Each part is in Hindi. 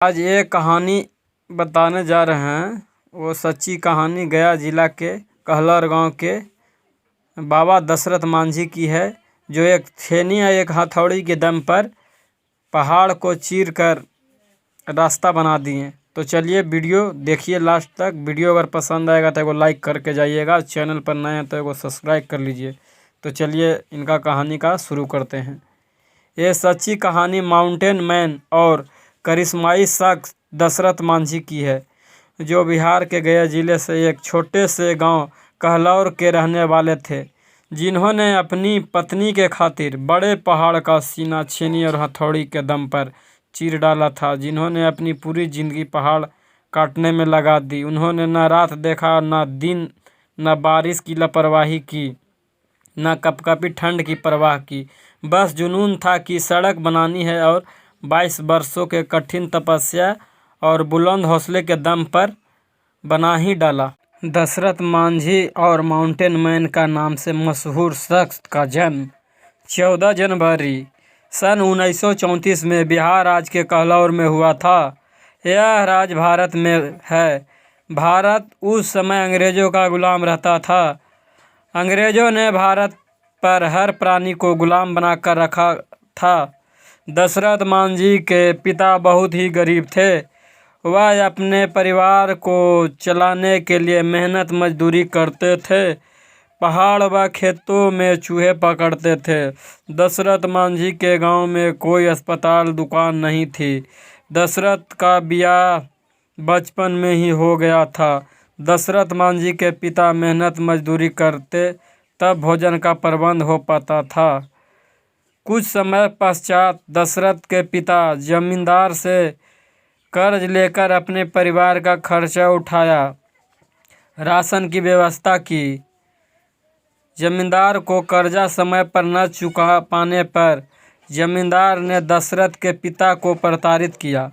आज एक कहानी बताने जा रहे हैं। वो सच्ची कहानी गया जिला के कहलर गांव के बाबा दशरथ मांझी की है, जो एक छेनी या एक हथौड़ी के दम पर पहाड़ को चीर कर रास्ता बना दिए। तो चलिए वीडियो देखिए लास्ट तक। वीडियो अगर पसंद आएगा तो एगो लाइक करके जाइएगा, चैनल पर नए हैं तो एगो सब्सक्राइब कर लीजिए। तो चलिए इनका कहानी का शुरू करते हैं। ये सच्ची कहानी माउंटेन मैन और करिश्माई शख्स दशरथ मांझी की है, जो बिहार के गया जिले से एक छोटे से गांव कहलौर के रहने वाले थे, जिन्होंने अपनी पत्नी के खातिर बड़े पहाड़ का सीना छेनी और हथौड़ी के दम पर चीर डाला था। जिन्होंने अपनी पूरी जिंदगी पहाड़ काटने में लगा दी। उन्होंने न रात देखा, न दिन, न बारिश की लापरवाही की, न कपकपी ठंड की परवाह की। बस जुनून था कि सड़क बनानी है और 22 वर्षों के कठिन तपस्या और बुलंद हौसले के दम पर बना ही डाला। दशरथ मांझी और माउंटेन मैन का नाम से मशहूर शख्स का जन्म 14 जनवरी सन 1934 में बिहार राज्य के कहलौर में हुआ था। यह राज्य भारत में है। भारत उस समय अंग्रेज़ों का गुलाम रहता था। अंग्रेज़ों ने भारत पर हर प्राणी को गुलाम बनाकर रखा था। दशरथ मांझी के पिता बहुत ही गरीब थे। वह अपने परिवार को चलाने के लिए मेहनत मजदूरी करते थे। पहाड़ व खेतों में चूहे पकड़ते थे। दशरथ मांझी के गांव में कोई अस्पताल दुकान नहीं थी। दशरथ का ब्याह बचपन में ही हो गया था। दशरथ मांझी के पिता मेहनत मजदूरी करते तब भोजन का प्रबंध हो पाता था। कुछ समय पश्चात दशरथ के पिता जमींदार से कर्ज लेकर अपने परिवार का खर्चा उठाया, राशन की व्यवस्था की। जमींदार को कर्जा समय पर न चुका पाने पर जमींदार ने दशरथ के पिता को प्रताड़ित किया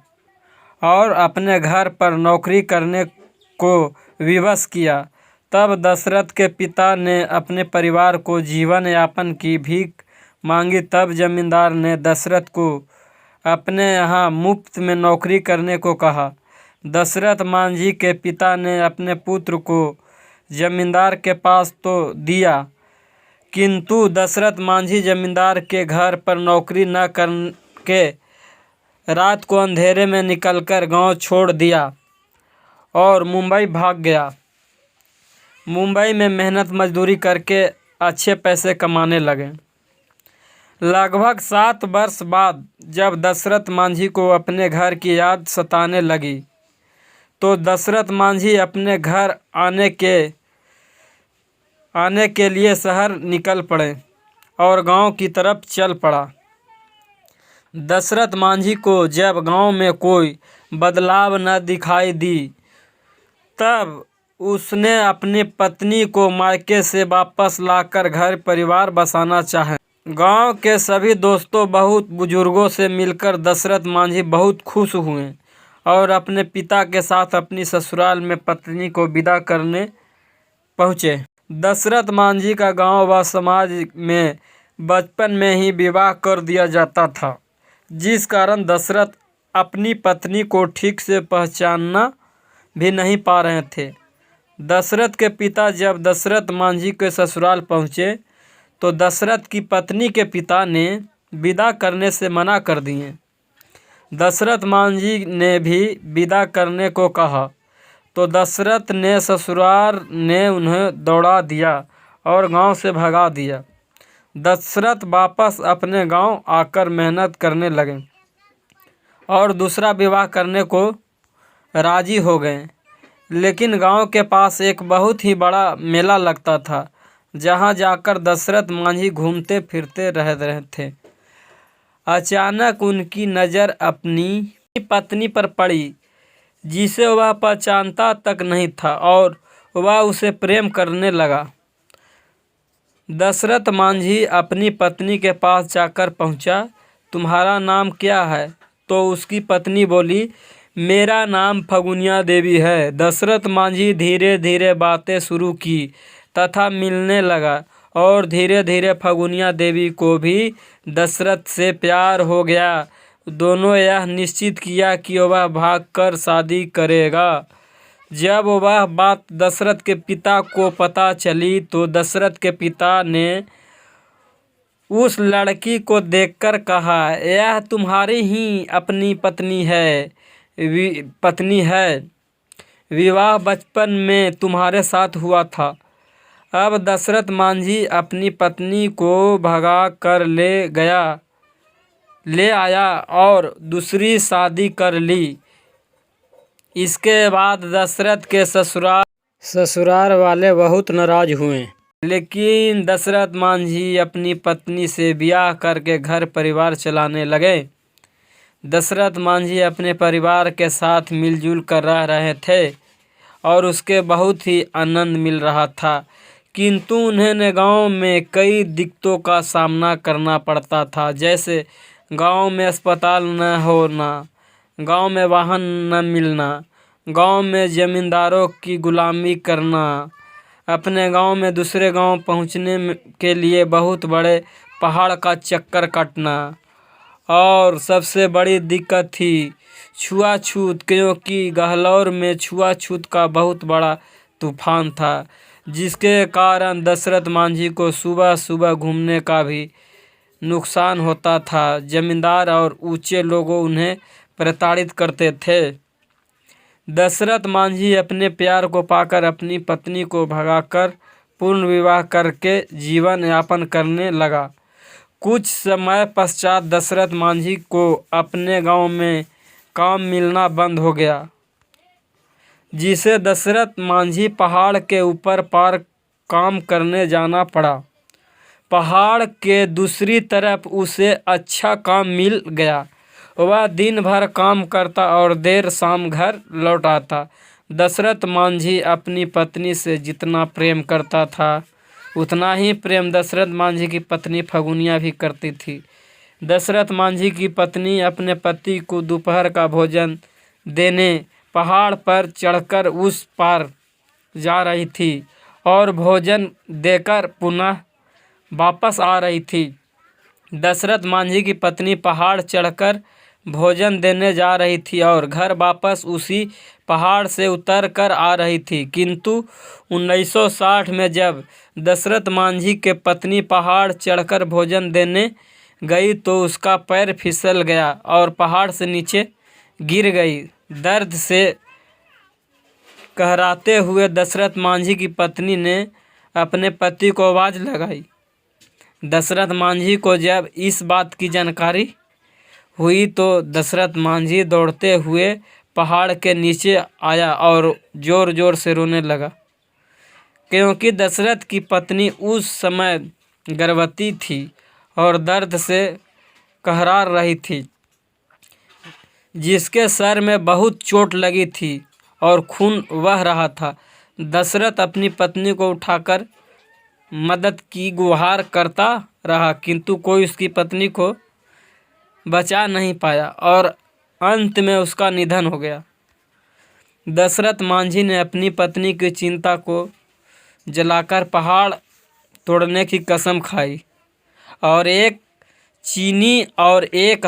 और अपने घर पर नौकरी करने को विवश किया। तब दशरथ के पिता ने अपने परिवार को जीवन यापन की भीख मांगी। तब जमींदार ने दशरथ को अपने यहाँ मुफ्त में नौकरी करने को कहा। दशरथ मांझी के पिता ने अपने पुत्र को जमींदार के पास तो दिया, किंतु दशरथ मांझी जमींदार के घर पर नौकरी न करके रात को अंधेरे में निकलकर गांव छोड़ दिया और मुंबई भाग गया। मुंबई में मेहनत मजदूरी करके अच्छे पैसे कमाने लगे। लगभग 7 वर्ष बाद जब दशरथ मांझी को अपने घर की याद सताने लगी, तो दशरथ मांझी अपने घर आने के लिए शहर निकल पड़े और गांव की तरफ चल पड़ा। दशरथ मांझी को जब गांव में कोई बदलाव न दिखाई दी, तब उसने अपनी पत्नी को मायके से वापस लाकर घर परिवार बसाना चाहा। गांव के सभी दोस्तों, बहुत बुजुर्गों से मिलकर दशरथ मांझी बहुत खुश हुए और अपने पिता के साथ अपनी ससुराल में पत्नी को विदा करने पहुँचे। दशरथ मांझी का गांव व समाज में बचपन में ही विवाह कर दिया जाता था, जिस कारण दशरथ अपनी पत्नी को ठीक से पहचानना भी नहीं पा रहे थे। दशरथ के पिता जब दशरथ मांझी के ससुराल पहुँचे, तो दशरथ की पत्नी के पिता ने विदा करने से मना कर दिए। दशरथ मांझी ने भी विदा करने को कहा, तो दशरथ ने ससुराल ने उन्हें दौड़ा दिया और गांव से भगा दिया। दशरथ वापस अपने गांव आकर मेहनत करने लगे और दूसरा विवाह करने को राजी हो गए। लेकिन गांव के पास एक बहुत ही बड़ा मेला लगता था, जहां जाकर दशरथ मांझी घूमते फिरते रह रहे थे। अचानक उनकी नज़र अपनी पत्नी पर पड़ी, जिसे वह पहचानता तक नहीं था, और वह उसे प्रेम करने लगा। दशरथ मांझी अपनी पत्नी के पास जाकर पूछा, तुम्हारा नाम क्या है? तो उसकी पत्नी बोली, मेरा नाम फगुनिया देवी है। दशरथ मांझी धीरे धीरे बातें शुरू की तथा मिलने लगा, और धीरे धीरे फगुनिया देवी को भी दशरथ से प्यार हो गया। दोनों यह निश्चित किया कि वह भागकर शादी करेगा। जब वह बात दशरथ के पिता को पता चली तो दशरथ के पिता ने उस लड़की को देखकर कहा, यह तुम्हारी ही अपनी पत्नी है। विवाह बचपन में तुम्हारे साथ हुआ था। अब दशरथ मांझी अपनी पत्नी को भगा कर ले आया और दूसरी शादी कर ली। इसके बाद दशरथ के ससुराल वाले बहुत नाराज हुए, लेकिन दशरथ मांझी अपनी पत्नी से ब्याह करके घर परिवार चलाने लगे। दशरथ मांझी अपने परिवार के साथ मिलजुल कर रह रहे थे और उसके बहुत ही आनंद मिल रहा था, किंतु उन्हें गांव में कई दिक्कतों का सामना करना पड़ता था, जैसे गांव में अस्पताल न होना, गांव में वाहन न मिलना, गांव में जमींदारों की गुलामी करना, अपने गांव में दूसरे गांव पहुंचने के लिए बहुत बड़े पहाड़ का चक्कर काटना, और सबसे बड़ी दिक्कत थी छुआछूत, क्योंकि गहलौर में छुआछूत का बहुत बड़ा तूफान था, जिसके कारण दशरथ मांझी को सुबह सुबह घूमने का भी नुकसान होता था। जमींदार और ऊंचे लोग उन्हें प्रताड़ित करते थे। दशरथ मांझी अपने प्यार को पाकर अपनी पत्नी को भगाकर पूर्ण विवाह करके जीवन यापन करने लगा। कुछ समय पश्चात दशरथ मांझी को अपने गांव में काम मिलना बंद हो गया, जिसे दशरथ मांझी पहाड़ के ऊपर पार काम करने जाना पड़ा। पहाड़ के दूसरी तरफ उसे अच्छा काम मिल गया। वह दिन भर काम करता और देर शाम घर लौट आता। दशरथ मांझी अपनी पत्नी से जितना प्रेम करता था, उतना ही प्रेम दशरथ मांझी की पत्नी फगुनिया भी करती थी। दशरथ मांझी की पत्नी अपने पति को दोपहर का भोजन देने पहाड़ पर चढ़कर उस पार जा रही थी और भोजन देकर पुनः वापस आ रही थी। दशरथ मांझी की पत्नी पहाड़ चढ़कर भोजन देने जा रही थी और घर वापस उसी पहाड़ से उतर कर आ रही थी, किंतु 1960 में जब दशरथ मांझी के पत्नी पहाड़ चढ़कर भोजन देने गई तो उसका पैर फिसल गया और पहाड़ से नीचे गिर गई। दर्द से कहराते हुए दशरथ मांझी की पत्नी ने अपने पति को आवाज़ लगाई। दशरथ मांझी को जब इस बात की जानकारी हुई तो दशरथ मांझी दौड़ते हुए पहाड़ के नीचे आया और ज़ोर ज़ोर से रोने लगा, क्योंकि दशरथ की पत्नी उस समय गर्भवती थी और दर्द से कहरा रही थी, जिसके सर में बहुत चोट लगी थी और खून बह रहा था। दशरथ अपनी पत्नी को उठाकर मदद की गुहार करता रहा, किंतु कोई उसकी पत्नी को बचा नहीं पाया और अंत में उसका निधन हो गया। दशरथ मांझी ने अपनी पत्नी की चिंता को जलाकर पहाड़ तोड़ने की कसम खाई और एक छीनी और एक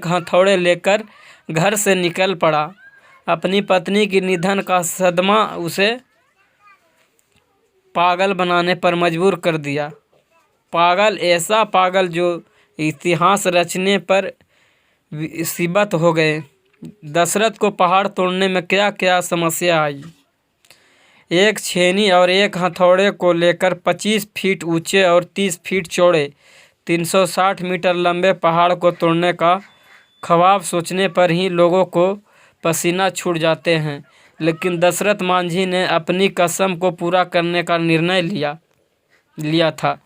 हथौड़े लेकर घर से निकल पड़ा। अपनी पत्नी की निधन का सदमा उसे पागल बनाने पर मजबूर कर दिया। पागल, ऐसा पागल जो इतिहास रचने पर मुसीबत हो गए। दशरथ को पहाड़ तोड़ने में क्या क्या समस्या आई। एक छेनी और एक हथौड़े को लेकर 25 फीट ऊंचे और 30 फीट चौड़े 360 मीटर लंबे पहाड़ को तोड़ने का ख्वाब सोचने पर ही लोगों को पसीना छूट जाते हैं, लेकिन दशरथ मांझी ने अपनी कसम को पूरा करने का निर्णय लिया था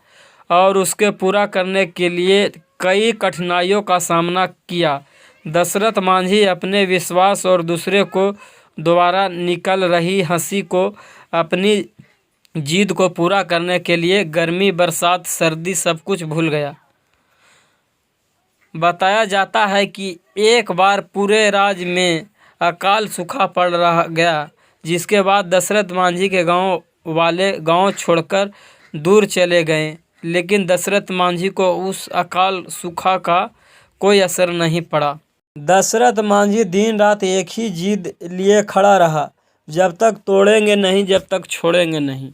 और उसके पूरा करने के लिए कई कठिनाइयों का सामना किया। दशरथ मांझी अपने विश्वास और दूसरे को दोबारा निकल रही हंसी को अपनी जिद को पूरा करने के लिए गर्मी, बरसात, सर्दी सब कुछ भूल गया। बताया जाता है कि एक बार पूरे राज्य में अकाल सूखा पड़ गया, जिसके बाद दशरथ मांझी के गांव वाले गांव छोड़कर दूर चले गए, लेकिन दशरथ मांझी को उस अकाल सूखा का कोई असर नहीं पड़ा। दशरथ मांझी दिन रात एक ही जिद लिए खड़ा रहा, जब तक तोड़ेंगे नहीं, जब तक छोड़ेंगे नहीं।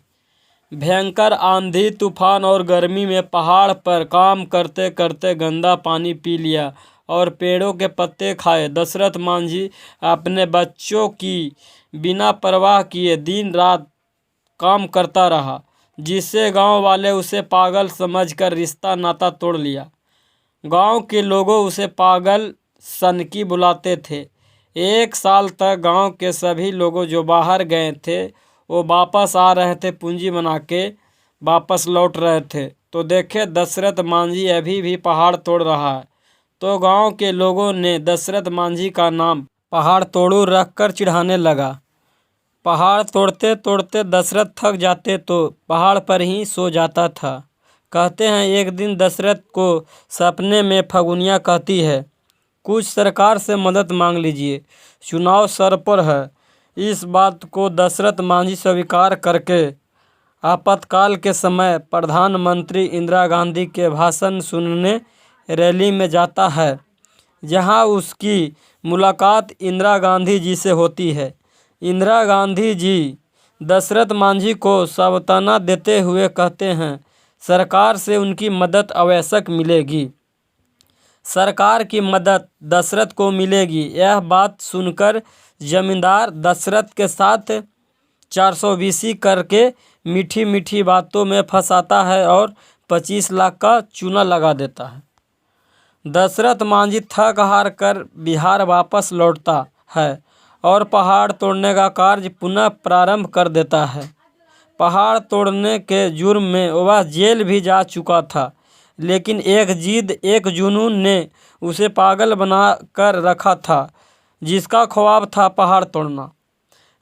भयंकर आंधी तूफान और गर्मी में पहाड़ पर काम करते करते गंदा पानी पी लिया और पेड़ों के पत्ते खाए दशरथ मांझी अपने बच्चों की बिना परवाह किए दिन रात काम करता रहा, जिससे गांव वाले उसे पागल समझकर रिश्ता नाता तोड़ लिया। गांव के लोगों उसे पागल सनकी बुलाते थे। 1 साल तक गांव के सभी लोगों जो बाहर गए थे वो वापस आ रहे थे, पूंजी बना के वापस लौट रहे थे, तो देखे दशरथ मांझी अभी भी पहाड़ तोड़ रहा है। तो गांव के लोगों ने दशरथ मांझी का नाम पहाड़ तोड़ू रखकर चिढ़ाने लगा। पहाड़ तोड़ते तोड़ते दशरथ थक जाते तो पहाड़ पर ही सो जाता था। कहते हैं एक दिन दशरथ को सपने में फगुनिया कहती है, कुछ सरकार से मदद मांग लीजिए, चुनाव सर पर है। इस बात को दशरथ मांझी स्वीकार करके आपातकाल के समय प्रधानमंत्री इंदिरा गांधी के भाषण सुनने रैली में जाता है, जहां उसकी मुलाकात इंदिरा गांधी जी से होती है। इंदिरा गांधी जी दशरथ मांझी को सांत्वना देते हुए कहते हैं, सरकार से उनकी मदद आवश्यक मिलेगी, सरकार की मदद दशरथ को मिलेगी। यह बात सुनकर जमींदार दशरथ के साथ 420 करके मीठी मीठी बातों में फंसाता है और 25 लाख का चूना लगा देता है। दशरथ मांझी थक हार कर बिहार वापस लौटता है और पहाड़ तोड़ने का कार्य पुनः प्रारंभ कर देता है। पहाड़ तोड़ने के जुर्म में वह जेल भी जा चुका था, लेकिन एक जिद, एक जुनून ने उसे पागल बना कर रखा था, जिसका ख्वाब था पहाड़ तोड़ना।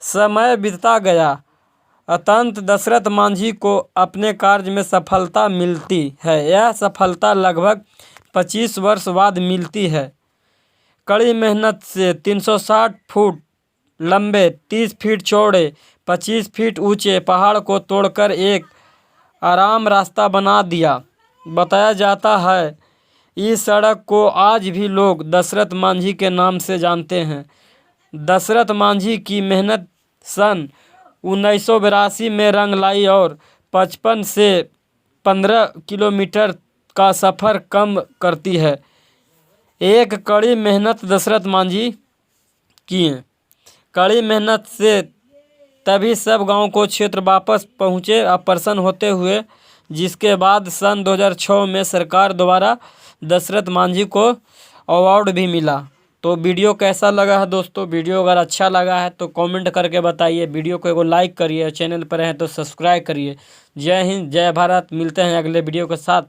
समय बीतता गया। अंतत दशरथ मांझी को अपने कार्य में सफलता मिलती है। यह सफलता लगभग 25 वर्ष बाद मिलती है। कड़ी मेहनत से 360 फुट लंबे, 30 फीट चौड़े, 25 फीट ऊंचे पहाड़ को तोड़कर एक आराम रास्ता बना दिया। बताया जाता है इस सड़क को आज भी लोग दशरथ मांझी के नाम से जानते हैं। दशरथ मांझी की मेहनत सन 1982 में रंग लाई और 55 से 15 किलोमीटर का सफ़र कम करती है। एक कड़ी मेहनत दशरथ मांझी किए। कड़ी मेहनत से तभी सब गांव को क्षेत्र वापस पहुँचे प्रसन्न होते हुए, जिसके बाद सन 2006 में सरकार द्वारा दशरथ मांझी को अवार्ड भी मिला। तो वीडियो कैसा लगा है दोस्तों? वीडियो अगर अच्छा लगा है तो कमेंट करके बताइए। वीडियो को एगो लाइक करिए, चैनल पर हैं तो सब्सक्राइब करिए। जय हिंद, जय भारत। मिलते हैं अगले वीडियो के साथ।